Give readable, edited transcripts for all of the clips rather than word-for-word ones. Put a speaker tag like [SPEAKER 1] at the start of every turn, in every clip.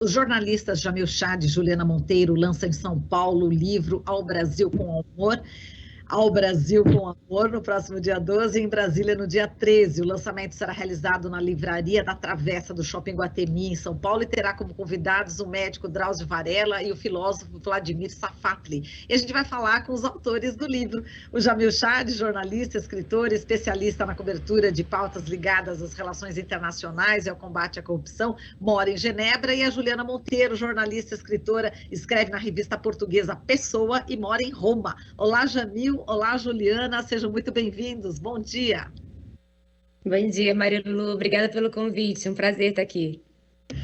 [SPEAKER 1] Os jornalistas Jamil Chad e Juliana Monteiro lançam em São Paulo o livro Ao Brasil com Amor, Ao Brasil com Amor, no próximo dia 12, e em Brasília no dia 13. O lançamento será realizado na livraria da Travessa do Shopping Guatemi, em São Paulo, e terá como convidados o médico Drauzio Varela e o filósofo Vladimir Safatli. E a gente vai falar com os autores do livro. O Jamil Chad, jornalista, escritor, especialista na cobertura de pautas ligadas às relações internacionais e ao combate à corrupção, mora em Genebra, e a Juliana Monteiro, jornalista, escritora, escreve na revista portuguesa Pessoa e mora em Roma. Olá, Jamil. Olá, Juliana, sejam muito bem-vindos. Bom dia.
[SPEAKER 2] Bom dia, Marilu. Obrigada pelo convite. Um prazer estar aqui.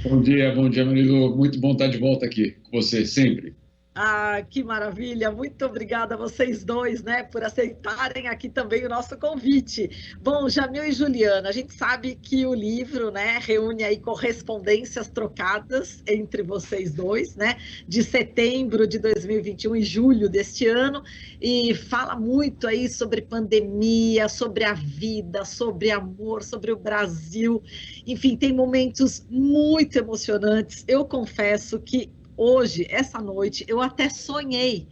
[SPEAKER 3] Bom dia, Marilu. Muito bom estar de volta aqui com você, sempre.
[SPEAKER 1] Ah, que maravilha! Muito obrigada a vocês dois, né, por aceitarem aqui também o nosso convite. Bom, Jamil e Juliana, a gente sabe que o livro, né, reúne aí correspondências trocadas entre vocês dois, né, de setembro de 2021 e julho deste ano, e fala muito aí sobre pandemia, sobre a vida, sobre amor, sobre o Brasil. Enfim, tem momentos muito emocionantes. Eu confesso que hoje, essa noite, eu até sonhei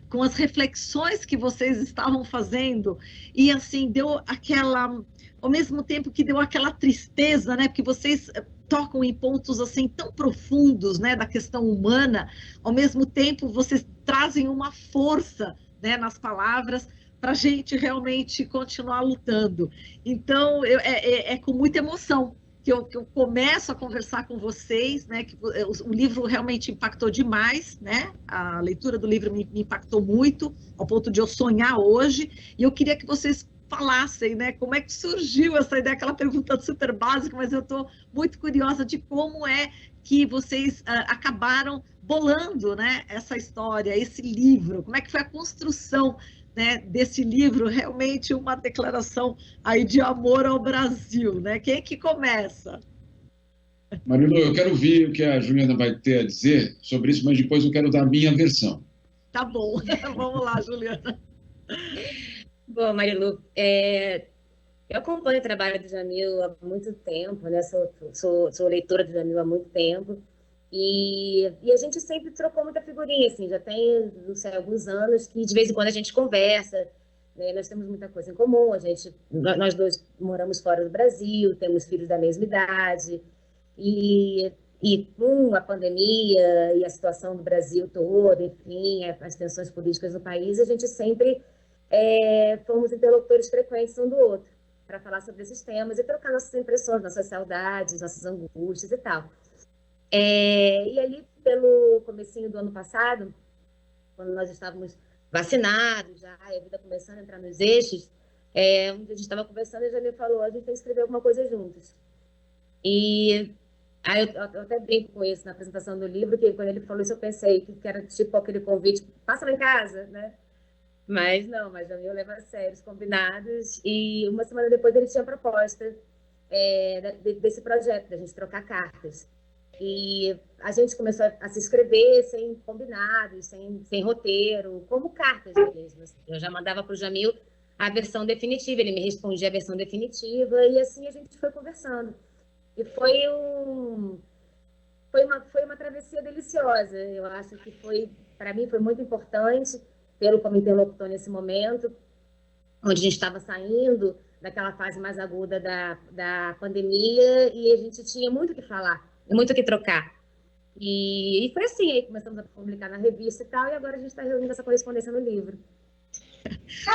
[SPEAKER 1] com as reflexões que vocês estavam fazendo e, assim, deu aquela... Ao mesmo tempo que deu aquela tristeza, né? Porque vocês tocam em pontos, assim, tão profundos, né? Da questão humana. Ao mesmo tempo, vocês trazem uma força, né? Nas palavras para a gente realmente continuar lutando. Então, é com muita emoção que eu começo a conversar com vocês, né, que o livro realmente impactou demais, né, a leitura do livro me impactou muito, ao ponto de eu sonhar hoje, e eu queria que vocês falassem, né, como é que surgiu essa ideia, aquela pergunta super básica, mas eu estou muito curiosa de como é que vocês acabaram bolando, né, essa história, esse livro, como é que foi a construção, né, desse livro, realmente uma declaração aí de amor ao Brasil, né? Quem é que começa?
[SPEAKER 3] Marilu, eu quero ouvir o que a Juliana vai ter a dizer sobre isso, mas depois eu quero dar a minha versão.
[SPEAKER 1] Tá bom, vamos lá, Juliana.
[SPEAKER 2] Bom, Marilu, eu acompanho o trabalho do Jamil há muito tempo, né? Sou leitora do Jamil há muito tempo. E a gente sempre trocou muita figurinha, assim, já tem, não sei, alguns anos que de vez em quando a gente conversa, né? Nós temos muita coisa em comum, nós dois moramos fora do Brasil, temos filhos da mesma idade, e com a pandemia e a situação do Brasil toda, enfim, as tensões políticas no país, a gente sempre fomos interlocutores frequentes um do outro, para falar sobre esses temas e trocar nossas impressões, nossas saudades, nossas angústias e tal. E ali, pelo comecinho do ano passado, quando nós estávamos vacinados, já a vida começando a entrar nos eixos, um dia a gente estava conversando e já me falou, a gente tem que escrever alguma coisa juntos. E aí eu até brinco com isso na apresentação do livro, que quando ele falou isso eu pensei que era tipo aquele convite, passa lá em casa, né? Mas não, mas já me leva a sério os combinados, e uma semana depois ele tinha a proposta desse projeto, da gente trocar cartas. E a gente começou a se escrever sem combinados, sem roteiro, como cartas mesmo. Eu já mandava para o Jamil a versão definitiva, ele me respondia a versão definitiva, e assim a gente foi conversando. E foi uma travessia deliciosa. Eu acho que para mim, foi muito importante, pelo como interlocutor nesse momento, onde a gente estava saindo daquela fase mais aguda da pandemia, e a gente tinha muito o que falar, muito o que trocar. E foi assim, aí começamos a publicar na revista e tal, e agora a gente está reunindo essa correspondência no livro.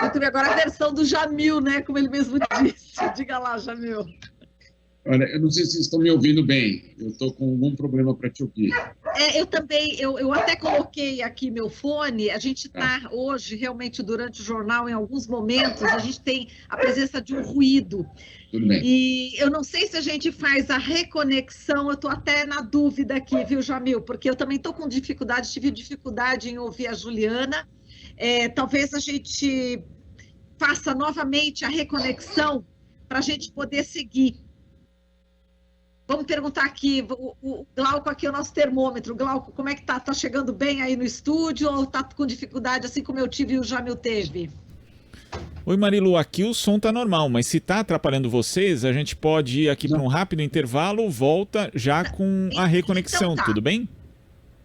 [SPEAKER 1] Muito bem, agora a versão do Jamil, né? Como ele mesmo disse. Diga lá, Jamil.
[SPEAKER 3] Olha, eu não sei se vocês estão me ouvindo bem, eu estou com algum problema para te ouvir.
[SPEAKER 1] Eu também, eu até coloquei aqui meu fone, a gente está hoje, realmente, durante o jornal, em alguns momentos, a gente tem a presença de um ruído.
[SPEAKER 3] Tudo bem.
[SPEAKER 1] E eu não sei se a gente faz a reconexão, eu estou até na dúvida aqui, viu, Jamil? Porque eu também estou com dificuldade, tive dificuldade em ouvir a Juliana. Talvez a gente faça novamente a reconexão para a gente poder seguir. Vamos perguntar aqui, o Glauco aqui é o nosso termômetro. Glauco, como é que tá? Tá chegando bem aí no estúdio ou tá com dificuldade, assim como eu tive e o Jamil teve?
[SPEAKER 4] Oi, Marilu, aqui o som tá normal, mas se tá atrapalhando vocês, a gente pode ir aqui para um rápido intervalo, volta já com a reconexão,
[SPEAKER 1] Então tá.
[SPEAKER 4] tudo bem?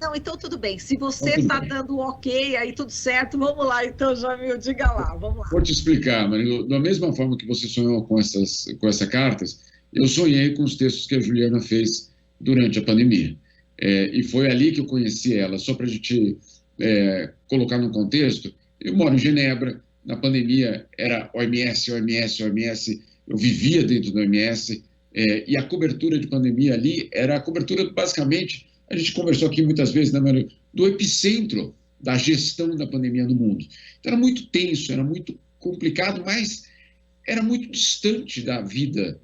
[SPEAKER 1] Não, então tudo bem. Se você
[SPEAKER 3] Então, tudo
[SPEAKER 1] está
[SPEAKER 3] bem.
[SPEAKER 1] dando ok, aí tudo certo, vamos lá então, Jamil, diga lá, vamos lá.
[SPEAKER 3] Vou te explicar, Marilu. Da mesma forma que você sonhou com essas cartas, eu sonhei com os textos que a Juliana fez durante a pandemia. E foi ali que eu conheci ela. Só para a gente colocar no contexto, eu moro em Genebra, na pandemia era OMS, OMS, OMS, eu vivia dentro da OMS, e a cobertura de pandemia ali era a cobertura, basicamente, a gente conversou aqui muitas vezes, né, Marilu, do epicentro da gestão da pandemia no mundo. Então, era muito tenso, era muito complicado, mas era muito distante da vida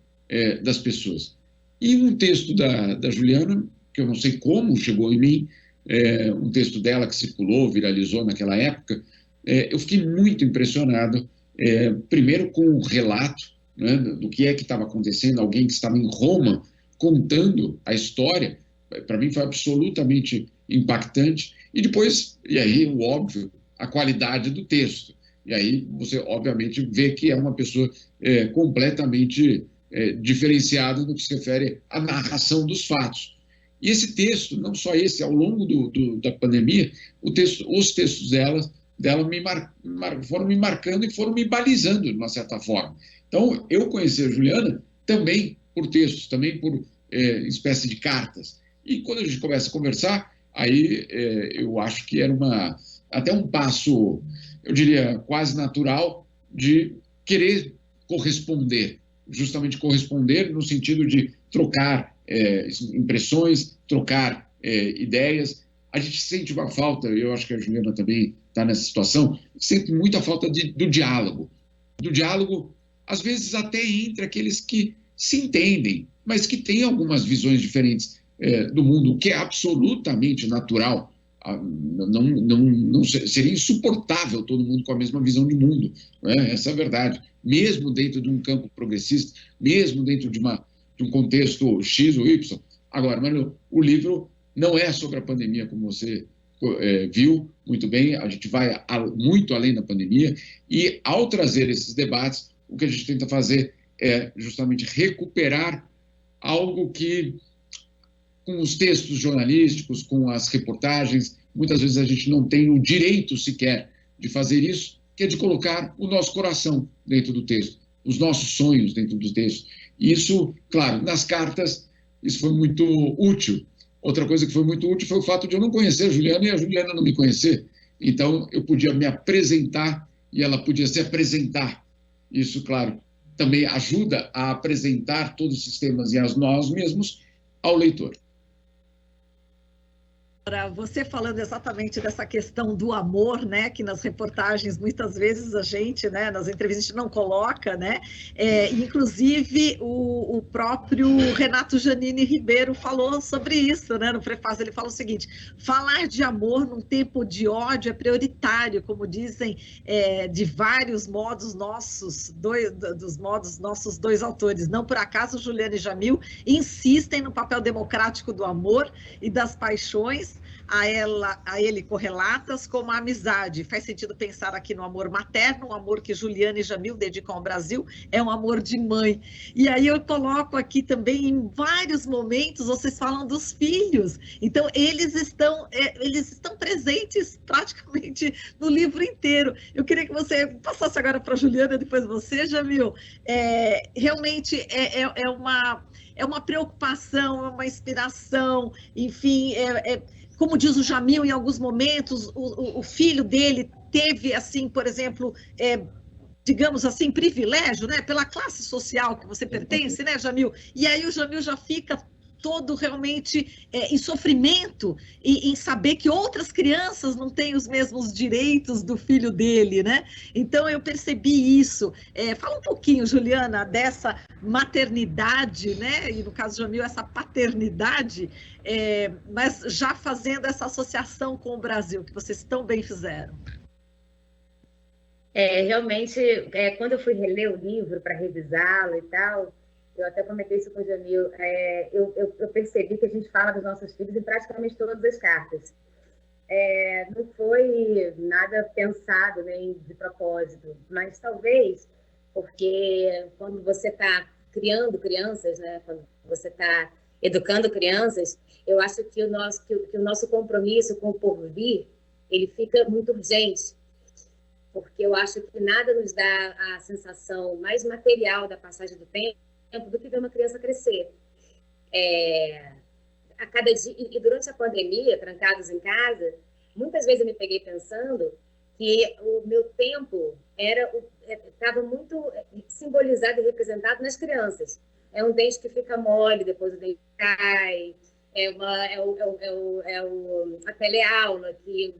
[SPEAKER 3] das pessoas. E um texto da Juliana, que eu não sei como chegou em mim, um texto dela que circulou, viralizou naquela época, eu fiquei muito impressionado, primeiro com o relato, né, do que é que estava acontecendo, alguém que estava em Roma contando a história, para mim foi absolutamente impactante, e depois, e aí o óbvio, a qualidade do texto. E aí você, obviamente, vê que é uma pessoa completamente diferenciada no que se refere à narração dos fatos. E esse texto, não só esse, ao longo da pandemia, os textos dela foram me marcando e foram me balizando, de uma certa forma. Então, eu conheci a Juliana também por textos, também por espécie de cartas. E quando a gente começa a conversar, aí eu acho que era até um passo, eu diria, quase natural de querer corresponder, justamente corresponder no sentido de trocar impressões, trocar ideias. A gente sente uma falta, eu acho que a Juliana também está nessa situação, sente muita falta do diálogo. Do diálogo, às vezes até entre aqueles que se entendem, mas que têm algumas visões diferentes do mundo, o que é absolutamente natural. Não seria insuportável todo mundo com a mesma visão de mundo, né? Essa é a verdade. Mesmo dentro de um campo progressista, mesmo dentro de um contexto X ou Y. Agora, Manu, o livro não é sobre a pandemia, como você viu muito bem, a gente vai muito além da pandemia, e ao trazer esses debates, o que a gente tenta fazer é justamente recuperar algo que, com os textos jornalísticos, com as reportagens, muitas vezes a gente não tem o direito sequer de fazer isso, que é de colocar o nosso coração dentro do texto, os nossos sonhos dentro do texto. E isso, claro, nas cartas, isso foi muito útil. Outra coisa que foi muito útil foi o fato de eu não conhecer a Juliana e a Juliana não me conhecer. Então, eu podia me apresentar e ela podia se apresentar. Isso, claro, também ajuda a apresentar todos os sistemas e a nós mesmos ao leitor.
[SPEAKER 1] Você falando exatamente dessa questão do amor, né, que nas reportagens muitas vezes a gente, né, nas entrevistas a gente não coloca, né, inclusive o próprio Renato Janine Ribeiro falou sobre isso, né, no prefácio ele fala o seguinte: falar de amor num tempo de ódio é prioritário, como dizem de vários modos nossos dois autores. Não por acaso Juliana e Jamil insistem no papel democrático do amor e das paixões, a ele correlatas como a amizade. Faz sentido pensar aqui no amor materno, um amor que Juliana e Jamil dedicam ao Brasil, é um amor de mãe. E aí eu coloco aqui também, em vários momentos, vocês falam dos filhos. Então, eles estão presentes praticamente no livro inteiro. Eu queria que você passasse agora para a Juliana, depois você, Jamil. Realmente é uma preocupação, é uma inspiração, enfim, como diz o Jamil, em alguns momentos, o filho dele teve, assim, por exemplo, digamos assim, privilégio, né, pela classe social que você pertence, né, Jamil? E aí o Jamil já fica todo realmente em sofrimento e em saber que outras crianças não têm os mesmos direitos do filho dele, né? Então eu percebi isso. Fala um pouquinho, Juliana, dessa maternidade, né? E no caso do Jamil, essa paternidade, mas já fazendo essa associação com o Brasil, que vocês tão bem fizeram.
[SPEAKER 2] Realmente, quando eu fui reler o livro para revisá-lo e tal, eu até comentei isso com o Jamil, eu percebi que a gente fala dos nossos filhos em praticamente todas as cartas. Não foi nada pensado, né, de propósito, mas talvez porque quando você está criando crianças, né, quando você está educando crianças, eu acho que o nosso compromisso com o porvir, ele fica muito urgente, porque eu acho que nada nos dá a sensação mais material da passagem do tempo do que ver uma criança crescer. A cada dia, e durante a pandemia, trancados em casa, muitas vezes eu me peguei pensando que o meu tempo estava muito simbolizado e representado nas crianças. É um dente que fica mole, depois o dente cai, a teleaula, que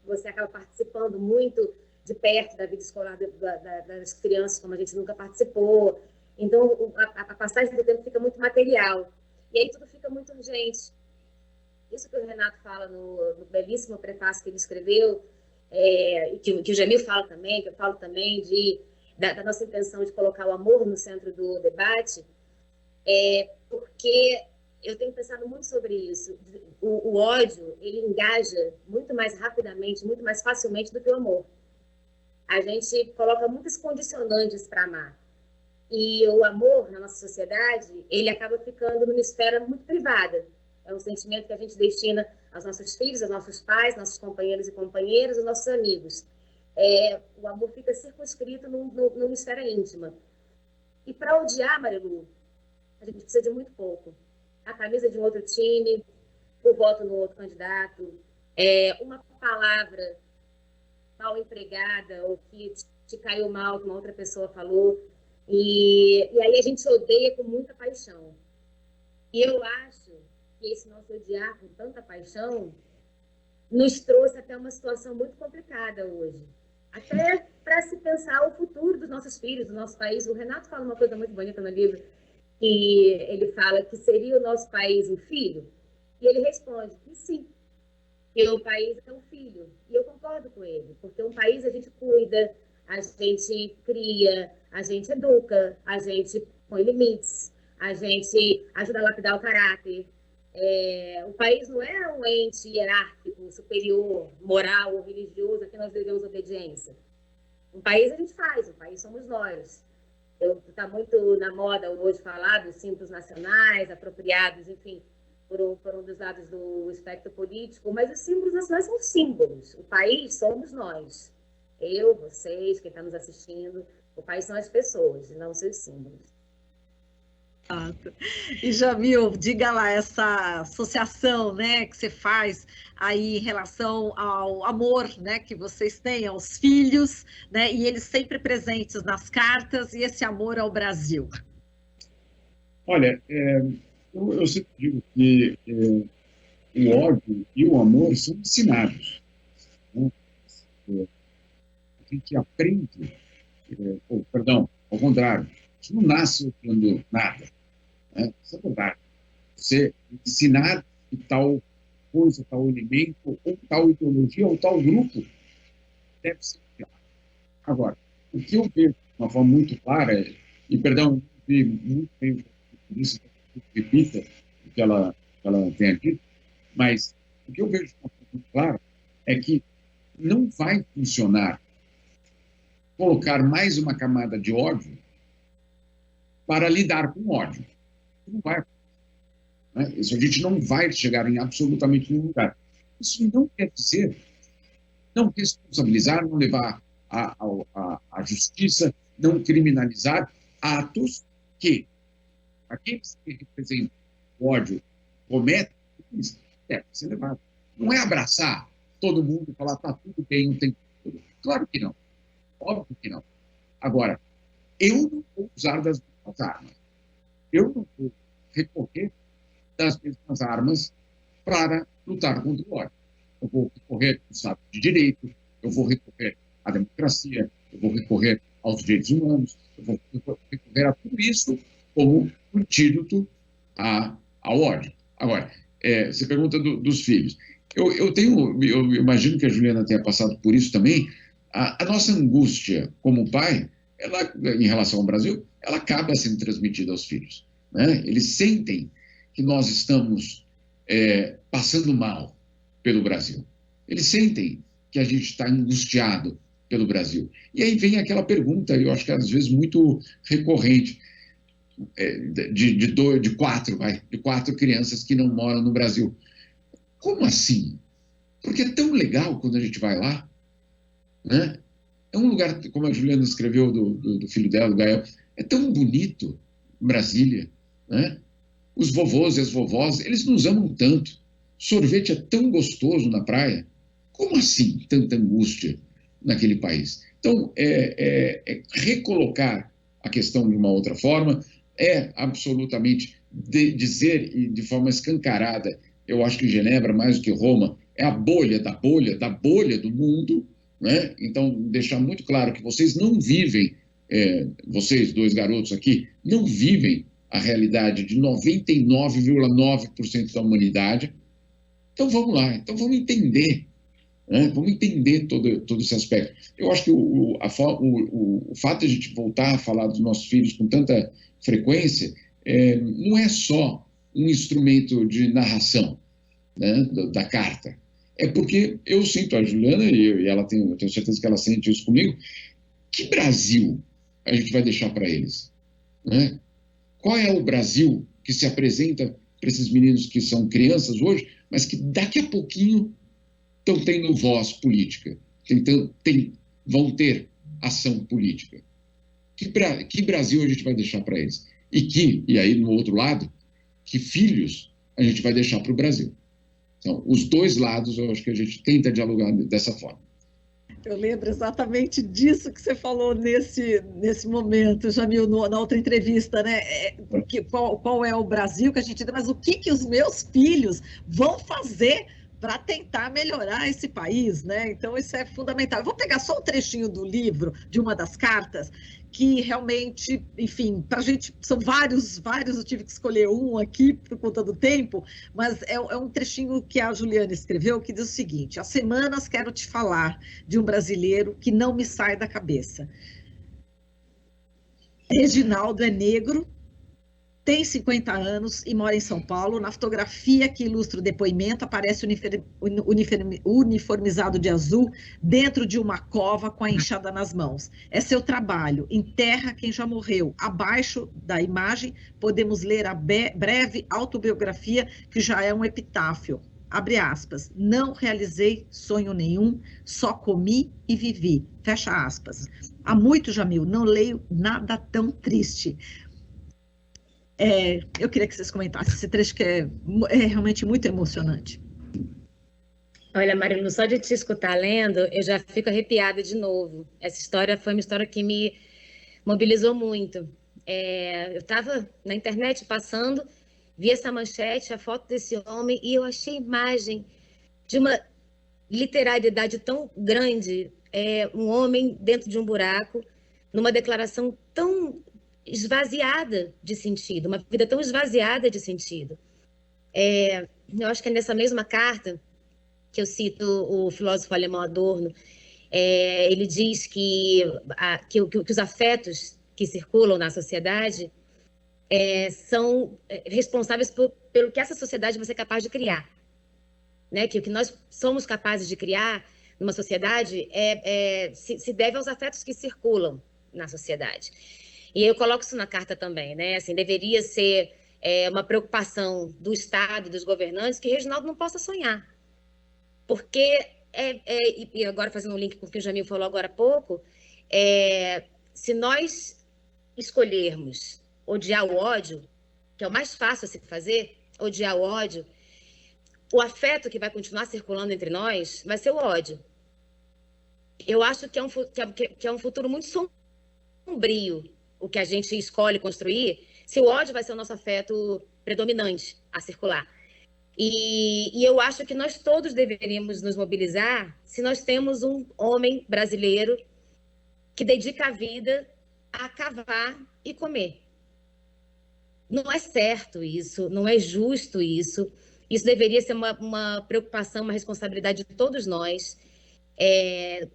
[SPEAKER 2] você acaba participando muito de perto da vida escolar das crianças, como a gente nunca participou. Então, a passagem do tempo fica muito material. E aí tudo fica muito urgente. Isso que o Renato fala no belíssimo prefácio que ele escreveu, e que o Jamil fala também, que eu falo também, da nossa intenção de colocar o amor no centro do debate, porque eu tenho pensado muito sobre isso. O ódio, ele engaja muito mais rapidamente, muito mais facilmente do que o amor. A gente coloca muitos condicionantes para amar. E o amor, na nossa sociedade, ele acaba ficando numa esfera muito privada. É um sentimento que a gente destina aos nossos filhos, aos nossos pais, nossos companheiros e companheiras, aos nossos amigos. O amor fica circunscrito numa esfera íntima. E para odiar, Marilu, a gente precisa de muito pouco. A camisa de um outro time, o voto no outro candidato, uma palavra mal empregada ou que te caiu mal, que uma outra pessoa falou. E aí a gente odeia com muita paixão. E eu acho que esse nosso odiar com tanta paixão nos trouxe até uma situação muito complicada hoje. Até para se pensar o futuro dos nossos filhos, do nosso país. O Renato fala uma coisa muito bonita no livro, que ele fala que seria o nosso país um filho, e ele responde que sim, que o país é um filho. E eu concordo com ele, porque um país a gente cuida, a gente cria, a gente educa, a gente põe limites, a gente ajuda a lapidar o caráter. O país não é um ente hierárquico, superior, moral ou religioso a que nós devemos obediência. Um país a gente faz, um país somos nós. Está muito na moda hoje falar dos símbolos nacionais, apropriados, enfim, por um dos lados do espectro político, mas os símbolos nacionais são símbolos. O país somos nós. Eu, vocês, quem está nos assistindo. O país são as pessoas, e não os seus símbolos.
[SPEAKER 1] E Jamil, diga lá, essa associação, né, que você faz aí em relação ao amor, né, que vocês têm aos filhos, né, e eles sempre presentes nas cartas, e esse amor ao Brasil.
[SPEAKER 3] Olha, eu sempre digo que o ódio e o amor são ensinados, né? A gente aprende, perdão, ao contrário, a gente não nasce odiando nada, né? Isso é verdade. Você ensinar que tal coisa, tal elemento, ou tal ideologia, ou tal grupo deve ser criado. Agora, o que eu vejo de uma forma muito clara, e perdão, eu vi muito bem por isso, repita o que ela tem dito, mas o que eu vejo de uma forma muito clara é que não vai funcionar colocar mais uma camada de ódio para lidar com o ódio. Não vai. Né? Isso a gente não vai chegar em absolutamente nenhum lugar. Isso não quer dizer não responsabilizar, não levar à justiça, não criminalizar atos que aqueles que representam o ódio cometem, deve ser levado. Não é abraçar todo mundo e falar, tá tudo bem, não tem tudo. Claro que não. Óbvio que não. Agora, eu não vou usar das mesmas armas. Eu não vou recorrer das mesmas armas para lutar contra o ódio. Eu vou recorrer ao Estado de Direito, eu vou recorrer à democracia, eu vou recorrer aos direitos humanos, eu vou recorrer a tudo isso como antídoto ao ódio. Agora, você pergunta dos filhos. Eu imagino que a Juliana tenha passado por isso também. A nossa angústia como pai, em relação ao Brasil, ela acaba sendo transmitida aos filhos, né? Eles sentem que nós estamos passando mal pelo Brasil. Eles sentem que a gente está angustiado pelo Brasil. E aí vem aquela pergunta, eu acho que às vezes muito recorrente, de quatro crianças que não moram no Brasil. Como assim? Porque é tão legal quando a gente vai lá, né? É um lugar, como a Juliana escreveu do filho dela, o Gael, é tão bonito, Brasília, né? Os vovôs e as vovós, eles nos amam tanto. Sorvete é tão gostoso na praia. Como assim tanta angústia naquele país? Então, recolocar a questão de uma outra forma, absolutamente dizer, e de forma escancarada, eu acho que Genebra, mais do que Roma, é a bolha do mundo, né? Então, deixar muito claro que vocês não vivem, vocês dois garotos aqui, não vivem a realidade de 99,9% da humanidade. Então, vamos lá, então vamos entender, né? Vamos entender todo esse aspecto. Eu acho que o fato de a gente voltar a falar dos nossos filhos com tanta frequência não é só um instrumento de narração, né, da carta. É porque eu sinto, a Juliana, e eu tenho certeza que ela sente isso comigo, que Brasil a gente vai deixar para eles? Né? Qual é o Brasil que se apresenta para esses meninos que são crianças hoje, mas que daqui a pouquinho estão tendo voz política, vão ter ação política? Que Brasil a gente vai deixar para eles? E aí, no outro lado, que filhos a gente vai deixar para o Brasil? Então, os dois lados, eu acho que a gente tenta dialogar dessa forma.
[SPEAKER 1] Eu lembro exatamente disso que você falou nesse momento, Jamil, na outra entrevista, né? Porque qual é o Brasil que a gente... Mas o que os meus filhos vão fazer para tentar melhorar esse país, né? Então, isso é fundamental. Eu vou pegar só um trechinho do livro, de uma das cartas, que realmente, enfim, para a gente, são vários, eu tive que escolher um aqui por conta do tempo, mas é um trechinho que a Juliana escreveu, que diz o seguinte: há semanas quero te falar de um brasileiro que não me sai da cabeça. Reginaldo é negro, tem 50 anos e mora em São Paulo. Na fotografia que ilustra o depoimento, aparece uniformizado de azul dentro de uma cova com a enxada nas mãos. É seu trabalho, enterra quem já morreu. Abaixo da imagem, podemos ler a breve autobiografia, que já é um epitáfio. Abre aspas, não realizei sonho nenhum, só comi e vivi. Fecha aspas. Há muito, Jamil, não leio nada tão triste. Eu queria que vocês comentassem esse trecho, que é realmente muito emocionante.
[SPEAKER 2] Olha, Marilu, só de te escutar lendo, eu já fico arrepiada de novo. Essa história foi uma história que me mobilizou muito. Eu estava na internet passando, vi essa manchete, a foto desse homem, e eu achei a imagem de uma literalidade tão grande, um homem dentro de um buraco, numa declaração tão esvaziada de sentido, uma vida tão esvaziada de sentido. Eu acho que é nessa mesma carta que eu cito o filósofo alemão Adorno. Ele diz que os afetos que circulam na sociedade são responsáveis pelo que essa sociedade vai ser capaz de criar, né? Que o que nós somos capazes de criar numa sociedade se deve aos afetos que circulam na sociedade. E eu coloco isso na carta também, né? Assim, deveria ser uma preocupação do Estado, dos governantes, que Reginaldo não possa sonhar. Porque, e agora fazendo um link com o que o Jamil falou agora há pouco, se nós escolhermos odiar o ódio, que é o mais fácil a se fazer, odiar o ódio, o afeto que vai continuar circulando entre nós vai ser o ódio. Eu acho que é um futuro muito sombrio o que a gente escolhe construir, se o ódio vai ser o nosso afeto predominante a circular. E eu acho que nós todos deveríamos nos mobilizar se nós temos um homem brasileiro que dedica a vida a cavar e comer. Não é certo isso, não é justo isso. Isso deveria ser uma preocupação, uma responsabilidade de todos nós.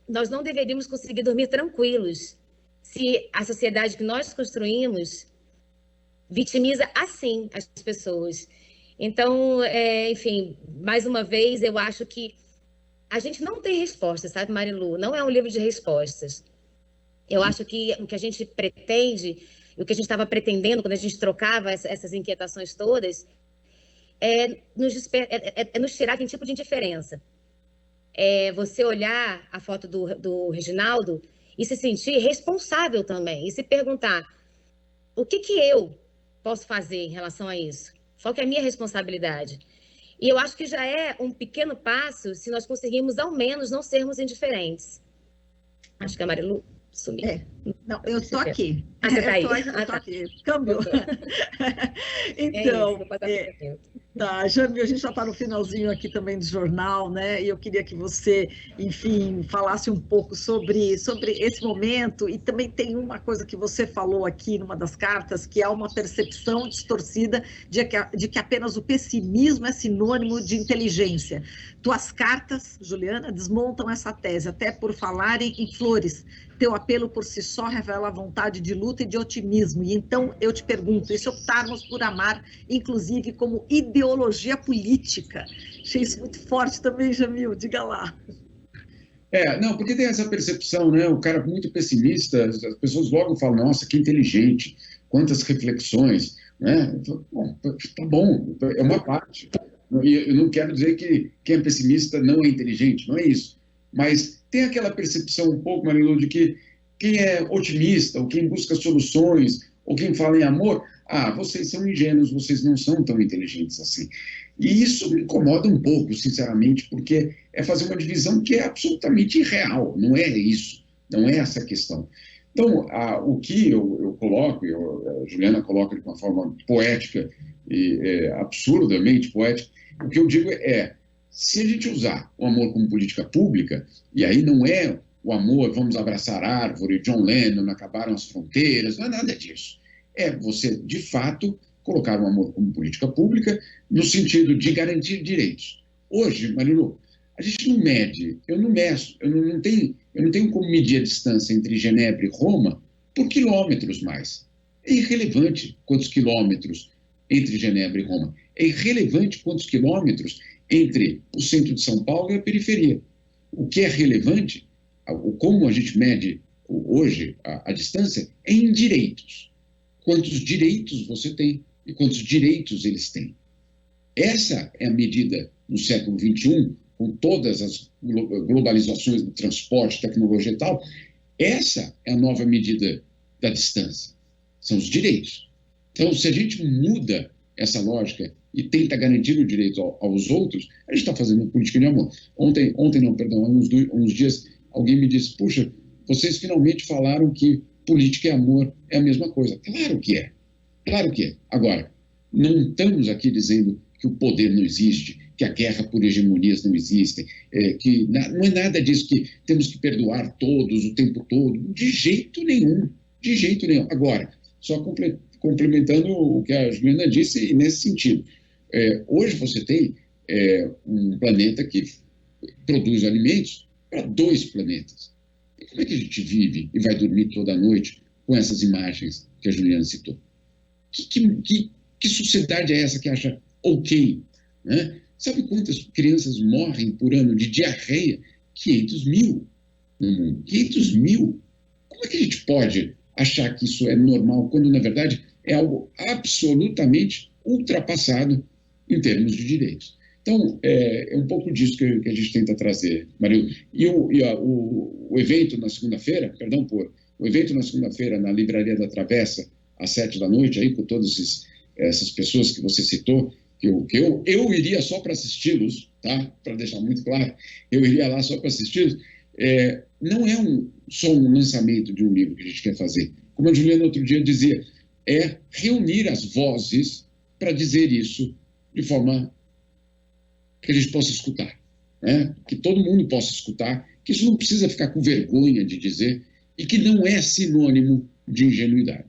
[SPEAKER 2] Nós não deveríamos conseguir dormir tranquilos se a sociedade que nós construímos vitimiza assim as pessoas. Então, enfim, mais uma vez, eu acho que a gente não tem respostas, sabe, Marilu? Não é um livro de respostas. Eu acho que o que a gente pretende, o que a gente estava pretendendo quando a gente trocava essas inquietações todas, é nos tirar de um tipo de indiferença. É você olhar a foto do Reginaldo e se sentir responsável também, e se perguntar, o que eu posso fazer em relação a isso? Qual que é a minha responsabilidade? E eu acho que já é um pequeno passo se nós conseguirmos, ao menos, não sermos indiferentes. Acho que a Marilu sumiu.
[SPEAKER 1] Não, eu estou aqui.
[SPEAKER 2] Você está aí?
[SPEAKER 1] Eu estou aqui. Câmbio. Então, tá, Jamil, a gente já está no finalzinho aqui também do jornal, né? E eu queria que você, enfim, falasse um pouco sobre esse momento. E também tem uma coisa que você falou aqui numa das cartas, que é uma percepção distorcida de que apenas o pessimismo é sinônimo de inteligência. Tuas cartas, Juliana, desmontam essa tese, até por falarem em flores. Teu apelo por si só revela a vontade de luta e de otimismo. E então eu te pergunto, e se optarmos por amar, inclusive como ideologia política? Achei isso muito forte também, Jamil, diga lá.
[SPEAKER 3] Não, porque tem essa percepção, né? O cara muito pessimista, as pessoas logo falam, nossa, que inteligente, quantas reflexões, né? Bom, tá bom, é uma parte. Eu não quero dizer que quem é pessimista não é inteligente, não é isso. Mas tem aquela percepção um pouco, Marilu, de que quem é otimista, ou quem busca soluções, ou quem fala em amor, vocês são ingênuos, vocês não são tão inteligentes assim. E isso me incomoda um pouco, sinceramente, porque é fazer uma divisão que é absolutamente irreal, não é isso, não é essa a questão. Então, o que eu coloco, a Juliana coloca de uma forma poética, e absurdamente poética, o que eu digo se a gente usar o amor como política pública, e aí não é o amor, vamos abraçar árvore, John Lennon, acabaram as fronteiras, não é nada disso. É você, de fato, colocar o amor como política pública no sentido de garantir direitos. Hoje, Marilu, a gente não mede, eu não meço, eu não tenho como medir a distância entre Genebra e Roma por quilômetros mais. É irrelevante quantos quilômetros entre Genebra e Roma. É irrelevante quantos quilômetros entre o centro de São Paulo e a periferia. O que é relevante, como a gente mede hoje a distância, é em direitos. Quantos direitos você tem e quantos direitos eles têm. Essa é a medida no século XXI, com todas as globalizações do transporte, tecnologia e tal. Essa é a nova medida da distância. São os direitos. Então, se a gente muda essa lógica e tenta garantir o direito aos outros, a gente está fazendo política de amor. Ontem não, perdão, há uns dias, alguém me disse, puxa, vocês finalmente falaram que política e amor é a mesma coisa. Claro que é. Claro que é. Agora, não estamos aqui dizendo que o poder não existe, que a guerra por hegemonias não existe, que não é nada disso, que temos que perdoar todos o tempo todo. De jeito nenhum. De jeito nenhum. Agora, só complementando o que a Juliana disse, nesse sentido. Hoje você tem um planeta que produz alimentos para 2 planetas. E como é que a gente vive e vai dormir toda noite com essas imagens que a Juliana citou? Que sociedade é essa que acha ok? Né? Sabe quantas crianças morrem por ano de diarreia? 500 mil no mundo. 500 mil. Como é que a gente pode achar que isso é normal, quando, na verdade, é algo absolutamente ultrapassado em termos de direitos? Então, é um pouco disso que a gente tenta trazer, Marilu. E o evento na segunda-feira, o evento na segunda-feira na Livraria da Travessa, às 19h, aí, com todas essas pessoas que você citou, que eu iria só para assisti-los, tá? Para deixar muito claro, eu iria lá só para assisti-los. Não é só um lançamento de um livro que a gente quer fazer. Como a Juliana outro dia dizia, é reunir as vozes para dizer isso de forma que a gente possa escutar, né? Que todo mundo possa escutar, que isso não precisa ficar com vergonha de dizer e que não é sinônimo de ingenuidade.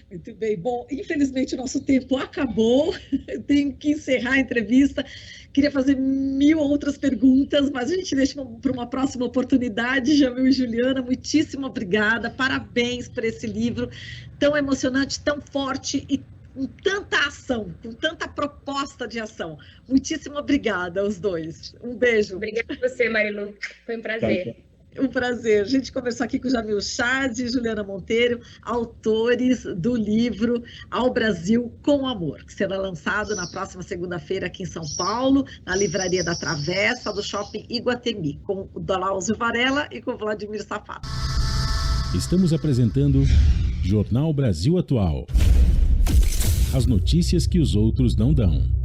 [SPEAKER 1] Muito bem. Bom, infelizmente o nosso tempo acabou, eu tenho que encerrar a entrevista. Queria fazer 1000 outras perguntas, mas a gente deixa para uma próxima oportunidade. Jamil e Juliana, muitíssimo obrigada. Parabéns por esse livro tão emocionante, tão forte e com tanta ação, com tanta proposta de ação. Muitíssimo obrigada aos dois. Um beijo.
[SPEAKER 2] Obrigada a você, Marilu. Foi um prazer.
[SPEAKER 1] Um prazer. A gente conversou aqui com Jamil Chad e Juliana Monteiro, autores do livro Ao Brasil com Amor, que será lançado na próxima segunda-feira aqui em São Paulo, na Livraria da Travessa, do Shopping Iguatemi, com o Daláusio Varela e com o Vladimir Safato.
[SPEAKER 5] Estamos apresentando Jornal Brasil Atual. As notícias que os outros não dão.